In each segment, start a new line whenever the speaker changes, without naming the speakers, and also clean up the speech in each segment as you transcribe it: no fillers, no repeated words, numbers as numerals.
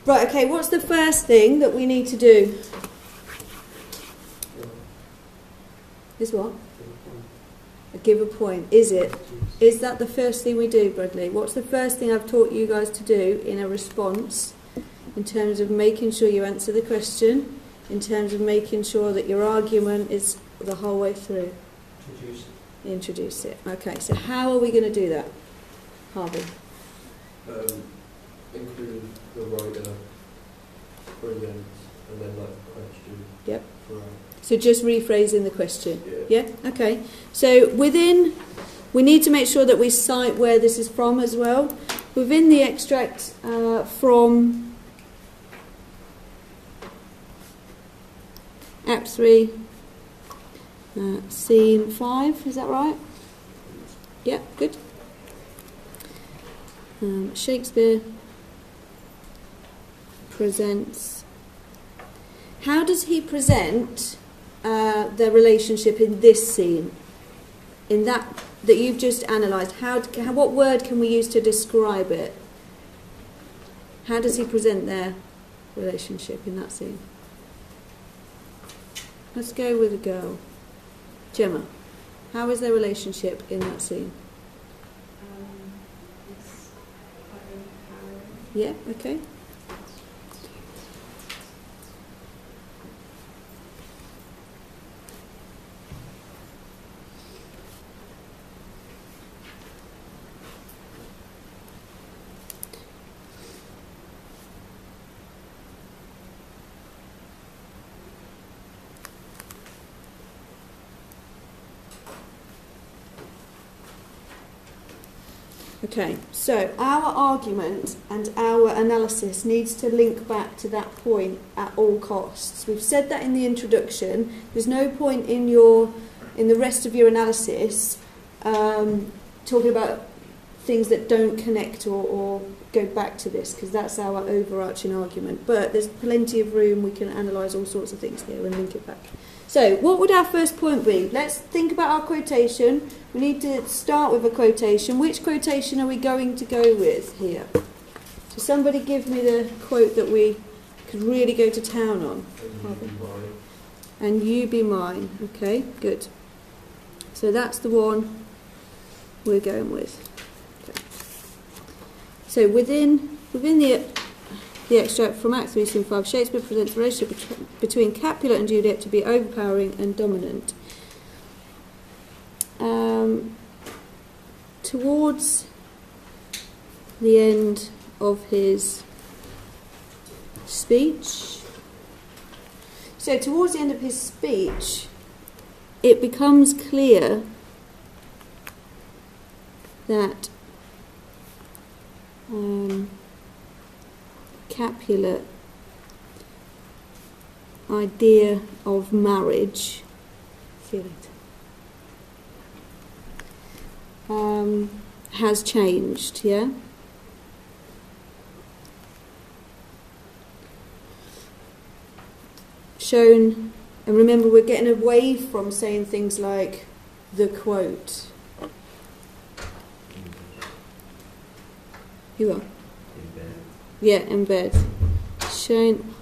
Right, okay, what's the first thing that we need to do? Is what? Give a point. Is it? Is that the first thing we do, Bradley? What's the first thing I've taught you guys to do in a response, in terms of making sure you answer the question, in terms of making sure that your argument is the whole way through? Introduce it. Okay, so how are we going to do that, Harvey?
Include the writer, brilliant, and then like the question.
Yep.
Right.
So just rephrasing the question. Yeah? Okay. So within, we need to make sure that we cite where this is from as well. Within the extract from Act 3, Scene 5, is that right? Yeah, good. Shakespeare presents. How does he present their relationship in this scene? In that you've just analysed, what word can we use to describe it? How does he present their relationship in that scene? Let's go with a girl. Gemma, how is their relationship in that scene?
It's quite empowering.
Yeah, okay. Okay, so our argument and our analysis needs to link back to that point at all costs. We've said that in the introduction. There's no point in the rest of your analysis talking about things that don't connect or go back to this, because that's our overarching argument. But there's plenty of room. We can analyse all sorts of things here and link it back. So, what would our first point be? Let's think about our quotation. We need to start with a quotation. Which quotation are we going to go with here? So somebody give me the quote that we could really go to town on. And you be mine. Okay, good. So that's the one we're going with. Okay. So within the extract from Act 3, Scene 5, Shakespeare presents the relationship between Capulet and Juliet to be overpowering and dominant. Towards the end of his speech, it becomes clear that Capulet idea of marriage, feel it, has changed, yeah? Shown, and remember we're getting away from saying things like the quote. You are? Yeah, embed. Shown.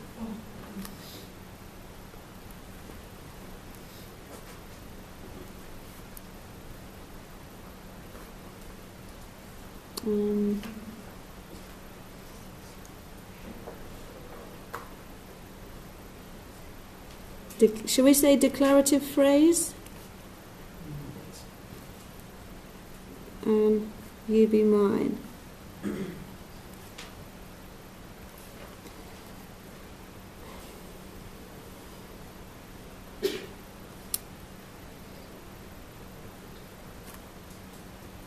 Shall we say declarative phrase? You be mine.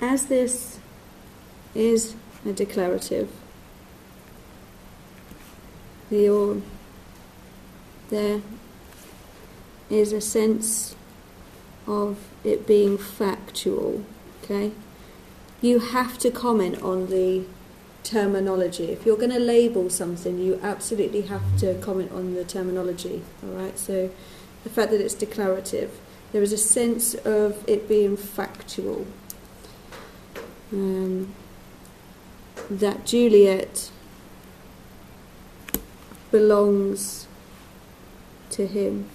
As this is a declarative, there is a sense of it being factual, okay? You have to comment on the terminology. If you're going to label something, you absolutely have to comment on the terminology, all right? So the fact that it's declarative, there is a sense of it being factual. That Juliet belongs to him.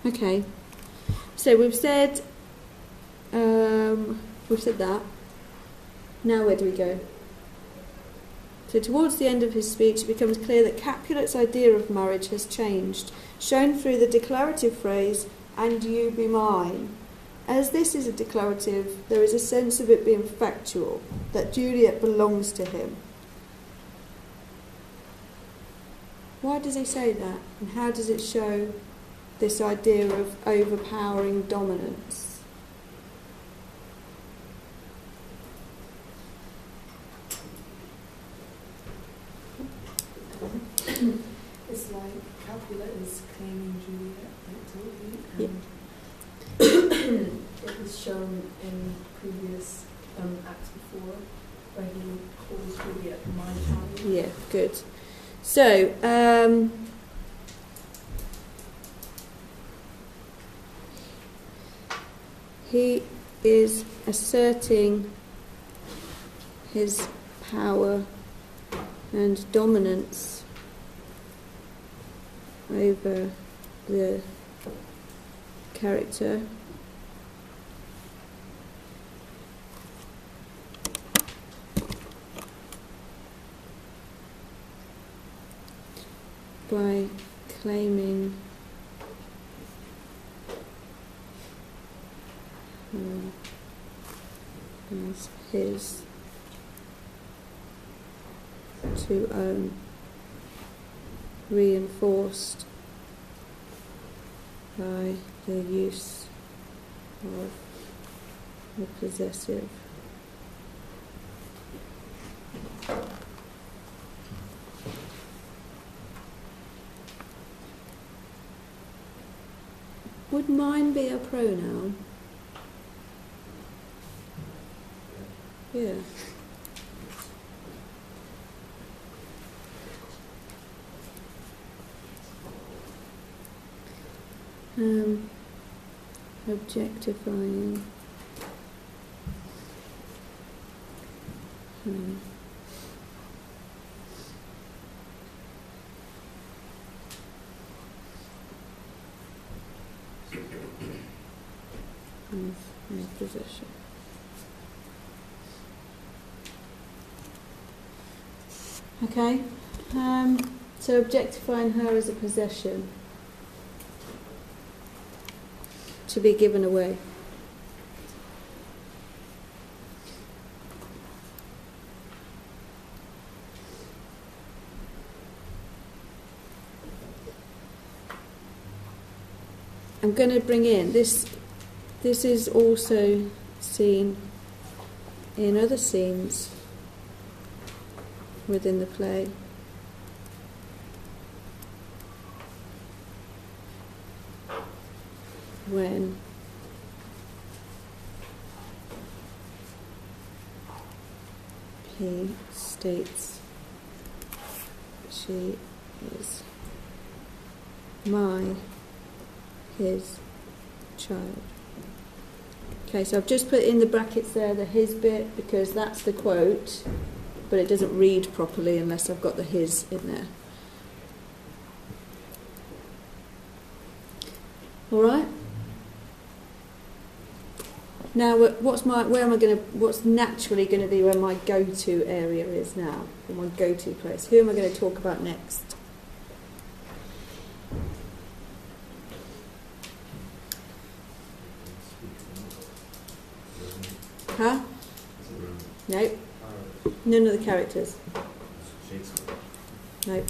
Okay, so we've said that. Now where do we go? So towards the end of his speech, it becomes clear that Capulet's idea of marriage has changed, shown through the declarative phrase, "and you be mine." As this is a declarative, there is a sense of it being factual, that Juliet belongs to him. Why does he say that? And how does it show this idea of overpowering dominance?
It's like Capulet is claiming Juliet, like totally, and it was shown in previous acts before where he calls Juliet my child.
Yeah, good. So, he is asserting his power and dominance over the character by claiming as his to own, reinforced by the use of the possessive. Would mine be a pronoun? Yeah. Objectifying my possession. Okay, so objectifying her as a possession to be given away. I'm going to bring in this is also seen in other scenes within the play. When he states she is his child. Okay, so I've just put in the brackets there the his bit because that's the quote, but it doesn't read properly unless I've got the his in there. All right. Now, what's naturally going to be where my go-to area is now, or my go-to place? Who am I going to talk about next? Huh? No. None of the characters. No.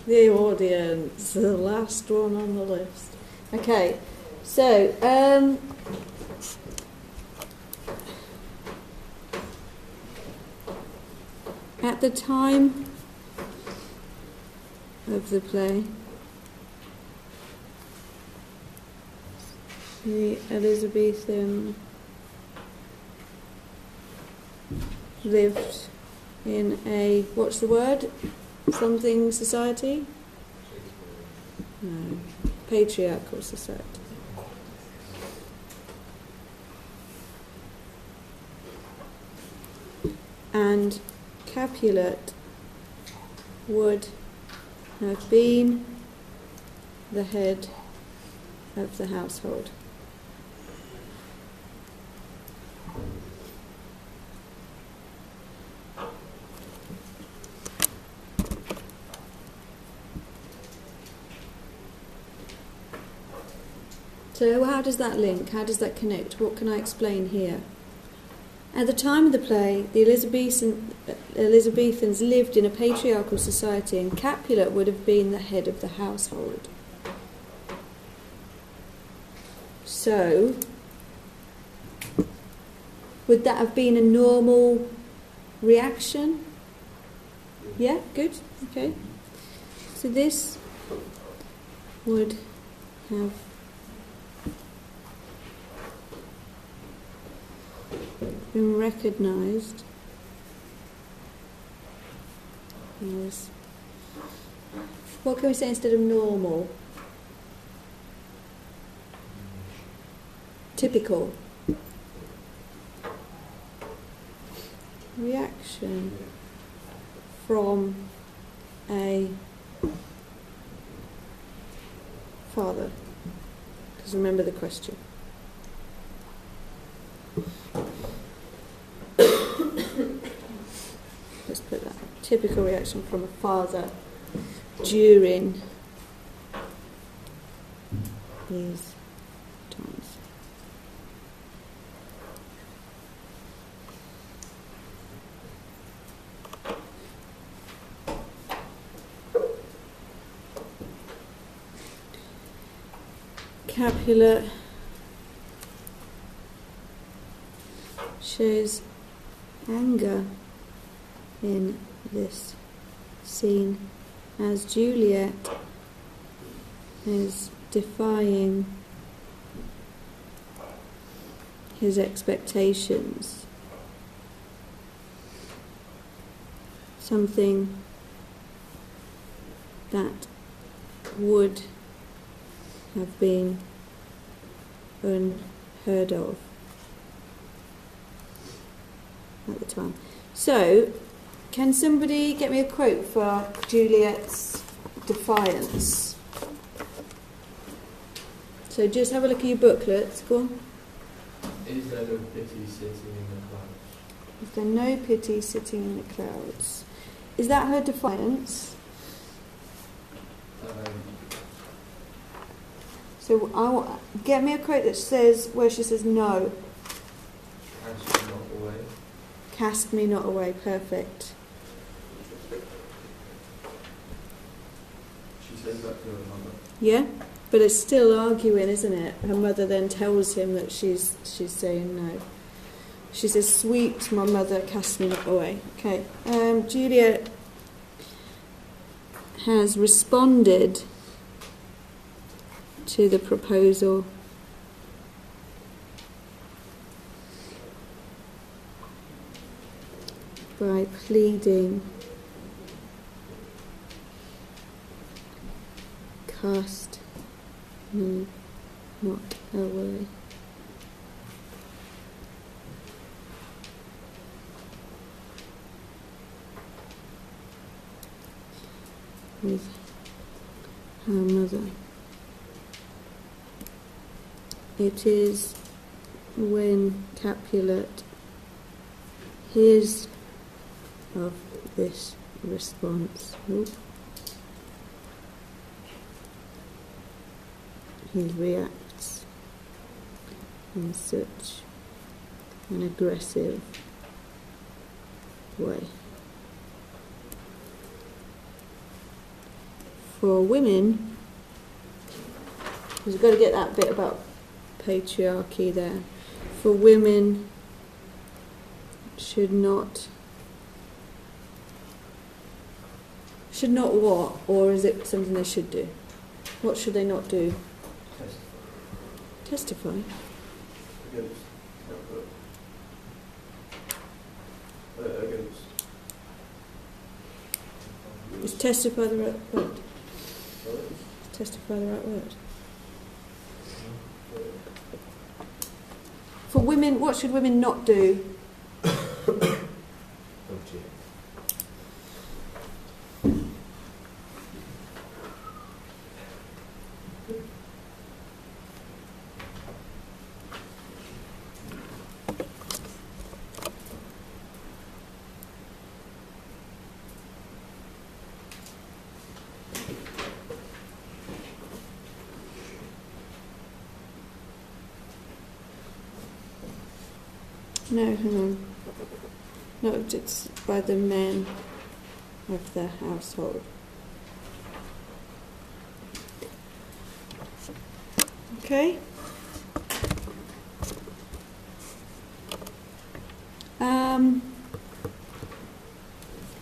The audience, the last one on the list. Okay, so at the time of the play, the Elizabethan lived in a, what's the word? Something society? No. Patriarchal society. and Capulet would have been the head of the household. So how does that link? How does that connect? What can I explain here? At the time of the play, the Elizabethans lived in a patriarchal society, and Capulet would have been the head of the household. So, would that have been a normal reaction? Yeah, good, okay. So this would have been recognised as, what can we say instead of normal? Typical. Reaction from a father. Because remember the question. Let's put that. Typical reaction from a father during these times. Capulet shows anger in this scene as Juliet is defying his expectations. Something that would have been unheard of at the time. So, can somebody get me a quote for Juliet's defiance? So just have a look at your booklets. Go on.
Is there no pity sitting in the clouds?
Is there no pity sitting in the clouds? Is that her defiance? So get me a quote that says, where she says no.
Cast me not away.
Cast me not away. Perfect.
She says that to her mother.
Yeah, but it's still arguing, isn't it? Her mother then tells him that she's saying no. She says, "Sweet, my mother, cast me not away." Okay. Juliet has responded to the proposal by pleading, "Cast me not away." With her mother. It is when Capulet hears of this response, he reacts in such an aggressive way. For women, we've got to get that bit about patriarchy there. For women, should not what? Or is it something they should do? What should they not do? Testify.
Against. Against.
Is testify the right word?
Sorry?
Is testify the right word? For women, what should women not do?
Don't
No, hang on. Not objected by the men of the household. Okay.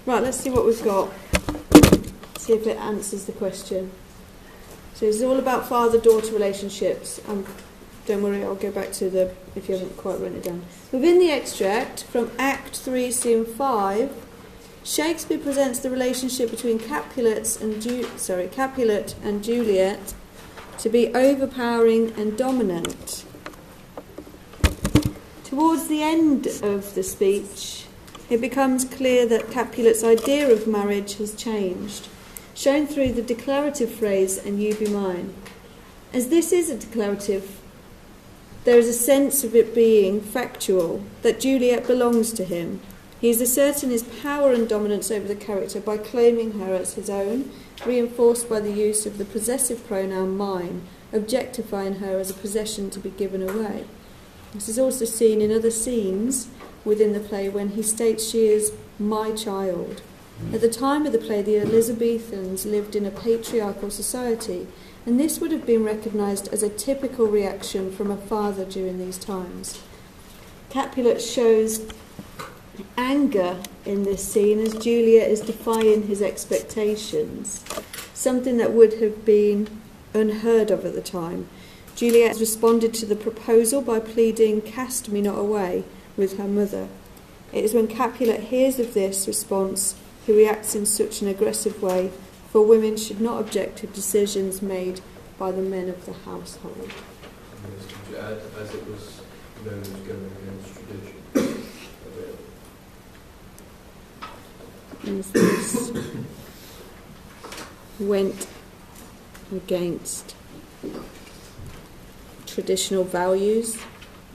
Right, let's see what we've got. See if it answers the question. So it's all about father-daughter relationships. Don't worry, I'll go back to the, if you haven't quite written it down. Within the extract from Act 3, Scene 5, Shakespeare presents the relationship between Capulet and Juliet to be overpowering and dominant. Towards the end of the speech, it becomes clear that Capulet's idea of marriage has changed, shown through the declarative phrase, "and you be mine." As this is a declarative, there is a sense of it being factual, that Juliet belongs to him. He is asserting his power and dominance over the character by claiming her as his own, reinforced by the use of the possessive pronoun mine, objectifying her as a possession to be given away. This is also seen in other scenes within the play when he states she is my child. At the time of the play, the Elizabethans lived in a patriarchal society, and this would have been recognised as a typical reaction from a father during these times. Capulet shows anger in this scene as Juliet is defying his expectations, something that would have been unheard of at the time. Juliet has responded to the proposal by pleading, "Cast me not away," with her mother. It is when Capulet hears of this response he reacts in such an aggressive way, for women should not object to decisions made by the men of the household.
Yes, could you add, as it was known as going against tradition?
As this went against traditional values.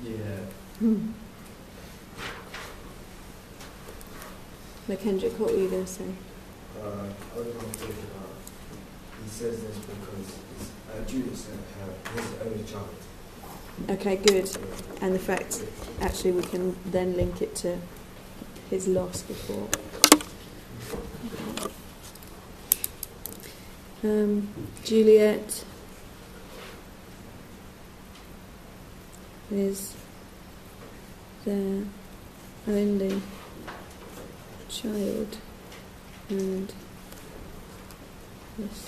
Yeah.
McKendrick, what were you going to say?
I was going to think about, he says this because Juliet said his only child.
Okay, good. And the fact, actually, we can then link it to his loss before. Juliet is their only child, and this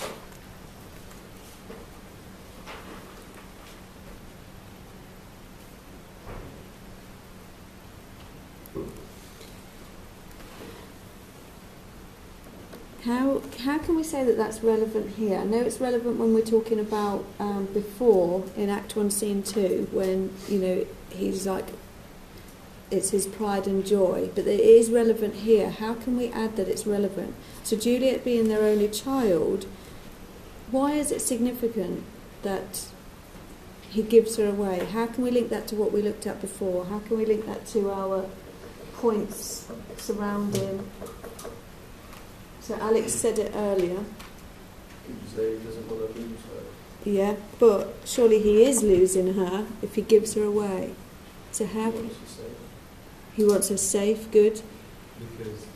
how can we say that that's relevant here? I know it's relevant when we're talking about before in Act 1 Scene 2 when he's like it's his pride and joy, but it is relevant here. How can we add that it's relevant? So Juliet being their only child, why is it significant that he gives her away? How can we link that to what we looked at before? How can we link that to our points surrounding? So Alex said it earlier.
Could you say he doesn't want to lose her?
Yeah, but surely he is losing her if he gives her away. So how
He
can
wants to say.
he wants her safe? Good.
Because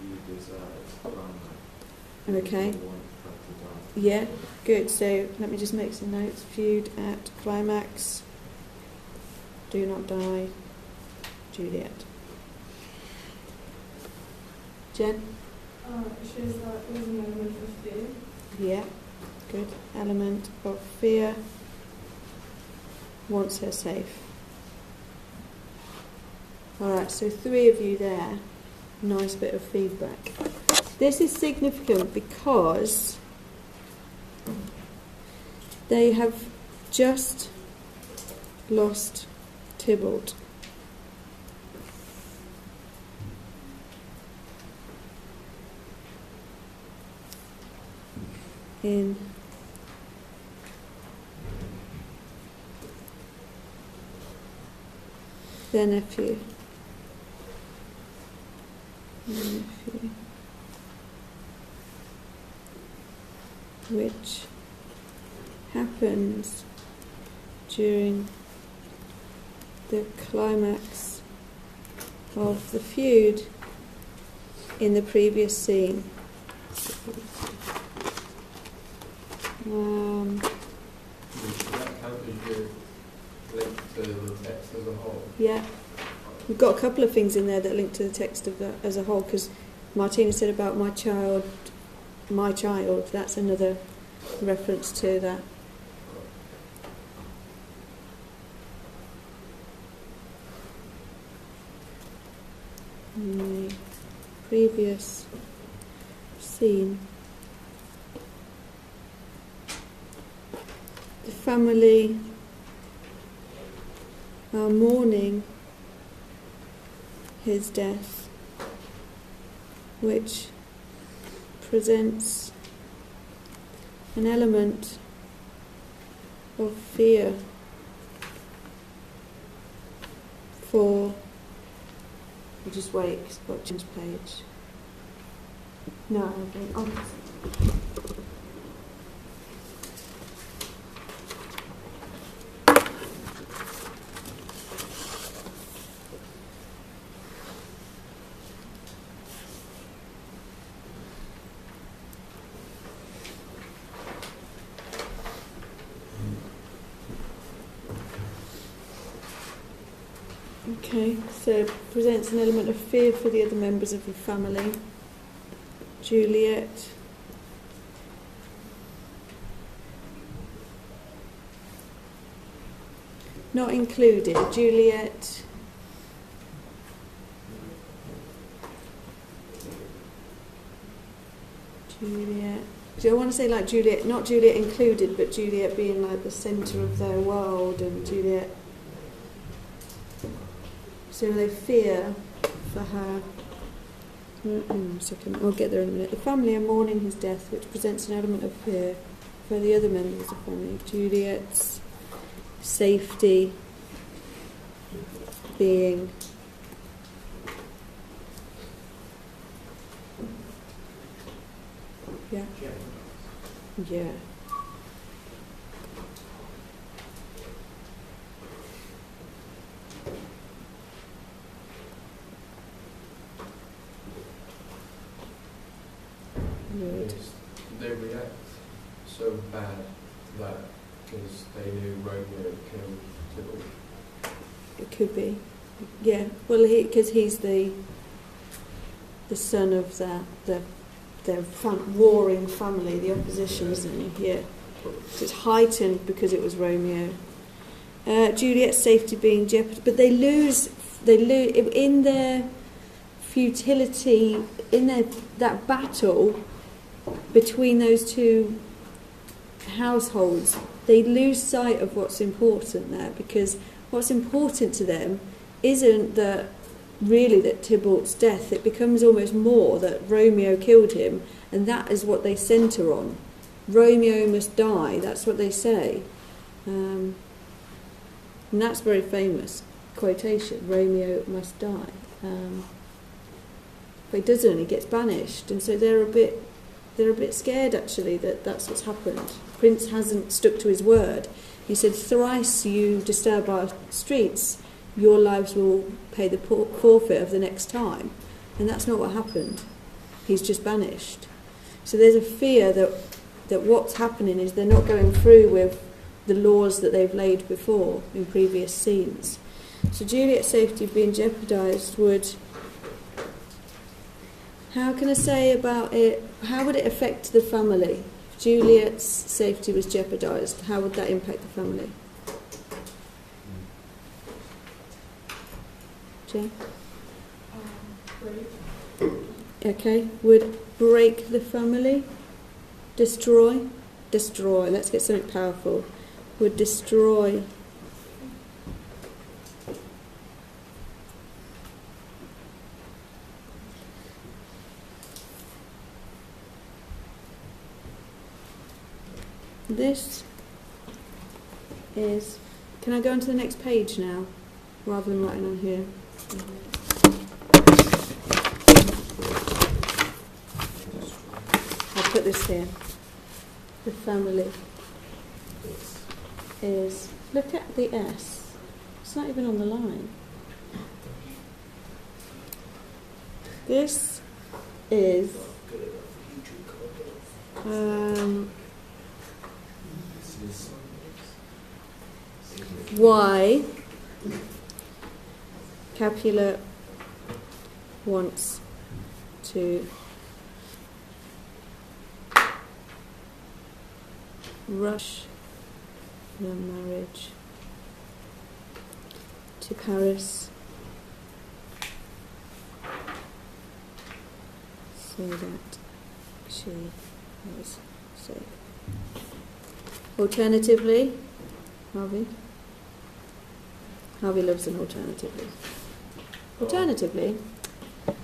he desires
Okay. Yeah, good. So let me just make some notes. Feud at climax. Do not die. Juliet. Jen?
It shows that there's an element of fear.
Yeah, good. Element of fear. Wants her safe. Alright, so 3 of you there. Nice bit of feedback. This is significant because they have just lost Tybalt. In their nephew. Which happens during the climax of the feud in the previous scene.
Does that count as your link to the text as a whole?
Yeah, we've got a couple of things in there that link to the text of that as a whole, because Martina said about my child, that's another reference to that. In the previous scene, the family are mourning his death, which presents an element of fear for. I'll just wait, because I've got to change page. No, I don't. Okay, so presents an element of fear for the other members of the family. Juliet. Not included. Juliet. Do I want to say like Juliet, not Juliet included, but Juliet being like the centre of their world, and Juliet. So they fear for her. Second, I'll get there in a minute. The family are mourning his death, which presents an element of fear for the other members of the family. Juliet's safety being yeah.
They react so bad to that because they knew Romeo killed Tybalt.
It could be, yeah. Well, because he's the son of their warring family, the opposition, isn't he? Yeah. So it's heightened because it was Romeo. Juliet's safety being jeopardized, but they lose in their futility, in that battle between those two households. They lose sight of what's important there, because what's important to them isn't that Tybalt's death. It becomes almost more that Romeo killed him, and that is what they centre on. Romeo must die, that's what they say. And that's very famous quotation, Romeo must die. But he doesn't, he gets banished, and so they're a bit scared actually that that's what's happened. Prince hasn't stuck to his word. He said, thrice you disturb our streets, your lives will pay the forfeit of the next time. And that's not what happened. He's just banished. So there's a fear that what's happening is they're not going through with the laws that they've laid before in previous scenes. So Juliet's safety being jeopardised would... How can I say about it? How would it affect the family? If Juliet's safety was jeopardised, how would that impact the family? Jane?
Break.
Okay, would break the family? Destroy? Destroy. Let's get something powerful. Would destroy. This is... Can I go on to the next page now, rather than writing on here? I'll put this here. The family is... Look at the S. It's not even on the line. This is why Capulet wants to rush the marriage to Paris so that she is safe. Alternatively, Harvey loves an alternatively. Alternatively,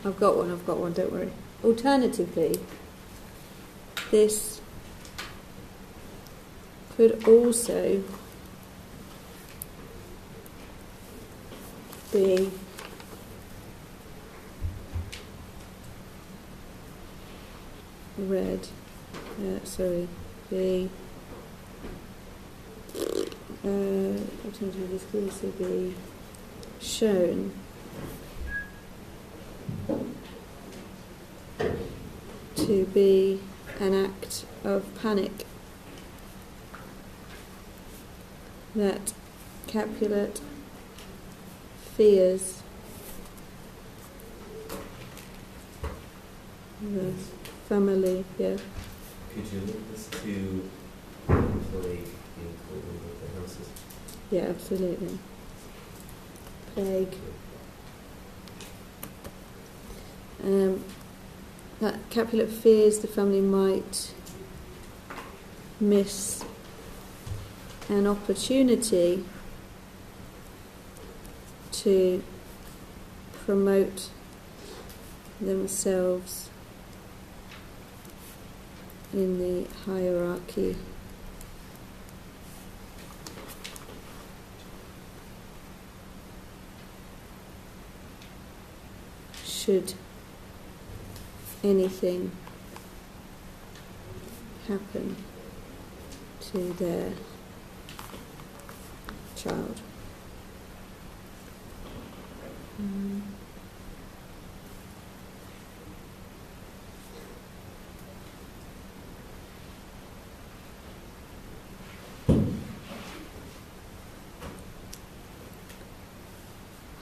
I've got one, don't worry. Alternatively, this could also be read, alternatively this could also be shown to be an act of panic that Capulet fears the family, yeah.
Could you link this to plague being called in the houses?
Yeah, absolutely. Plague. That Capulet fears the family might miss an opportunity to promote themselves in the hierarchy should anything happen to their child.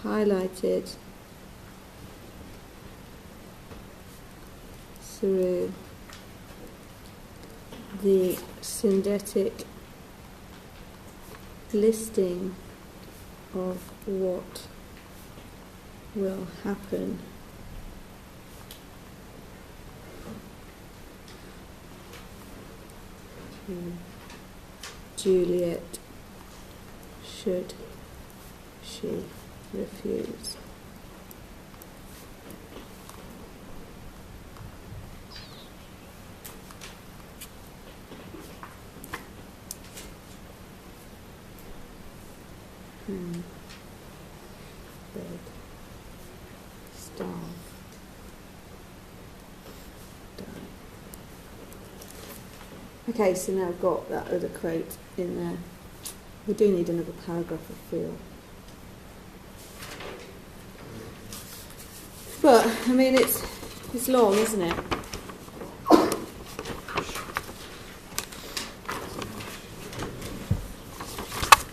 Highlighted through the synthetic listing of what will happen to Juliet should she refuse. Bed. Starve. Die. Okay, so now I've got that other quote in there. We do need another paragraph, I feel. But, I mean, it's long, isn't it?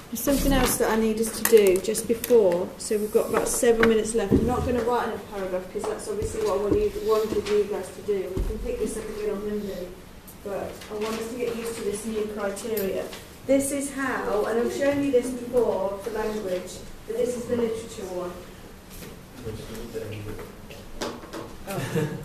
There's something else that I need us to do just before, so we've got about 7 minutes left. I'm not going to write in a paragraph because that's obviously what I wanted you guys to do. We can pick this up again on Monday, but I want us to get used to this new criteria. This is how, and I've shown you this before for language, but this is the literature one. Oh.